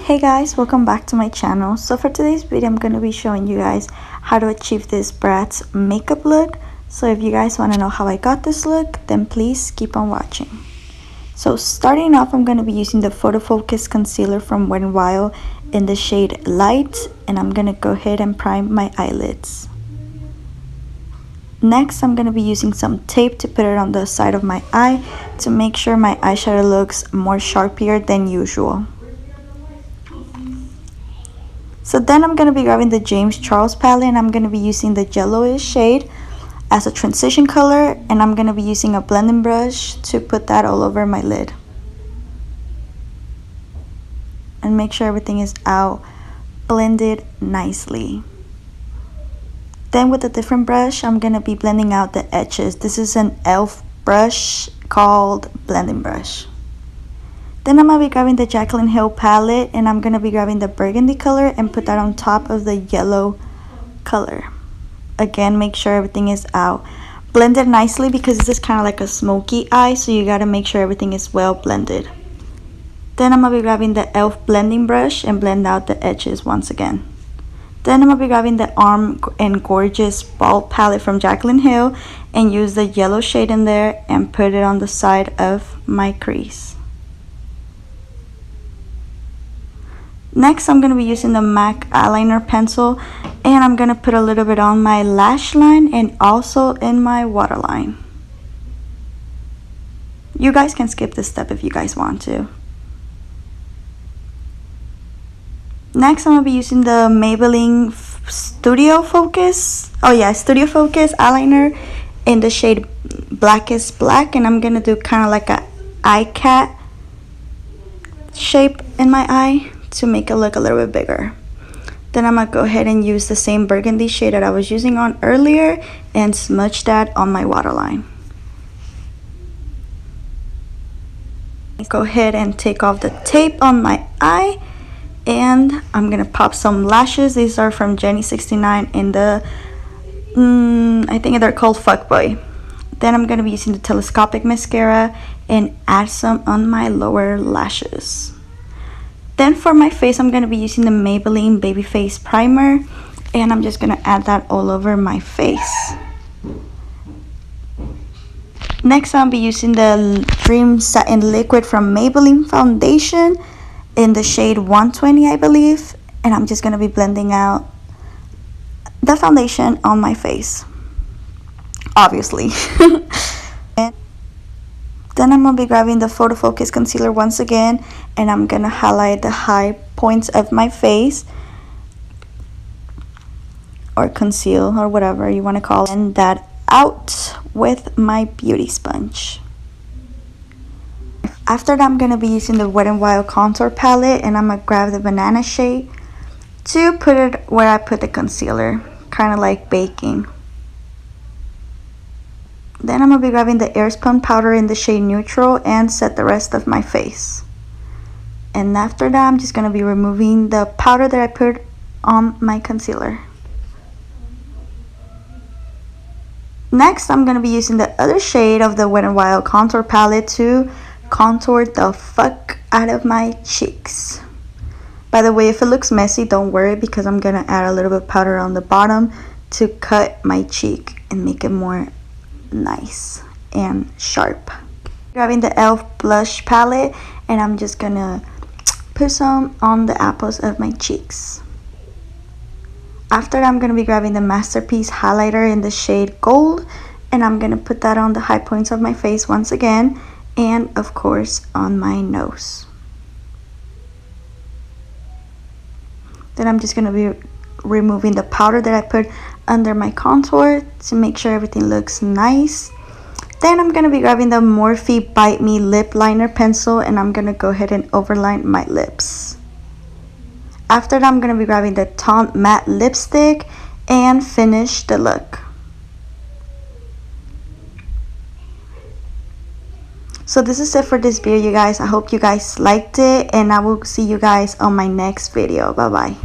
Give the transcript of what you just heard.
Hey guys, welcome back to my channel. So for today's video, I'm going to be showing you guys how to achieve this Bratz makeup look. So if you guys want to know how I got this look, then please keep on watching. So starting off, I'm going to be using the Photo Focus Concealer from Wet n Wild in the shade Light, and I'm going to go ahead and prime my eyelids. Next, I'm going to be using some tape to put it on the side of my eye to make sure my eyeshadow looks more sharpier than usual. So then I'm going to be grabbing the James Charles palette, and I'm going to be using the yellowish shade as a transition color, and I'm going to be using a blending brush to put that all over my lid. And make sure everything is out blended nicely. Then with a different brush, I'm going to be blending out the edges. This is an e.l.f. brush called Blending Brush. Then I'm going to be grabbing the Jaclyn Hill palette, and I'm going to be grabbing the burgundy color and put that on top of the yellow color. Again, make sure everything is out blended nicely because this is kind of like a smoky eye, so you got to make sure everything is well blended. Then I'm going to be grabbing the e.l.f. blending brush and blend out the edges once again. Then I'm going to be grabbing the Arm and Gorgeous Bald palette from Jaclyn Hill and use the yellow shade in there and put it on the side of my crease. Next, I'm going to be using the MAC eyeliner pencil, and I'm going to put a little bit on my lash line and also in my waterline. You guys can skip this step if you guys want to. Next, I'm going to be using the Maybelline Studio Focus eyeliner in the shade Blackest Black, and I'm going to do kind of like a eye cat shape in my eye to make it look a little bit bigger. Then I'm going to go ahead and use the same burgundy shade that I was using on earlier and smudge that on my waterline. Go ahead and take off the tape on my eye, and I'm going to pop some lashes. These are from Jenny69 in the, I think they're called Fuckboy. Then I'm going to be using the telescopic mascara and add some on my lower lashes. Then for my face, I'm going to be using the Maybelline Babyface Primer, and I'm just going to add that all over my face. Next, I'll be using the Dream Satin Liquid from Maybelline Foundation in the shade 120, I believe, and I'm just going to be blending out the foundation on my face, obviously. Then I'm going to be grabbing the Photo Focus Concealer once again, and I'm going to highlight the high points of my face, or conceal, or whatever you want to call it, and that out with my beauty sponge. After that, I'm going to be using the Wet n Wild contour palette, and I'm going to grab the banana shade to put it where I put the concealer, kind of like baking. Then I'm going to be grabbing the Airspun powder in the shade Neutral and set the rest of my face. And after that, I'm just going to be removing the powder that I put on my concealer. Next, I'm going to be using the other shade of the Wet n Wild contour palette to contour the fuck out of my cheeks. By the way, if it looks messy, don't worry, because I'm going to add a little bit of powder on the bottom to cut my cheek and make it more nice and sharp. Grabbing the e.l.f. blush palette, and I'm just gonna put some on the apples of my cheeks. After that, I'm gonna be grabbing the Masterpiece highlighter in the shade Gold, and I'm gonna put that on the high points of my face once again, and of course on my nose. Then I'm just gonna be removing the powder that I put under my contour to make sure everything looks nice. Then I'm going to be grabbing the Morphe Bite Me lip liner pencil, and I'm going to go ahead and overline my lips. After that, I'm going to be grabbing the Taunt matte lipstick and finish the look. So this is it for this video, you guys. I hope you guys liked it, and I will see you guys on my next video. Bye bye.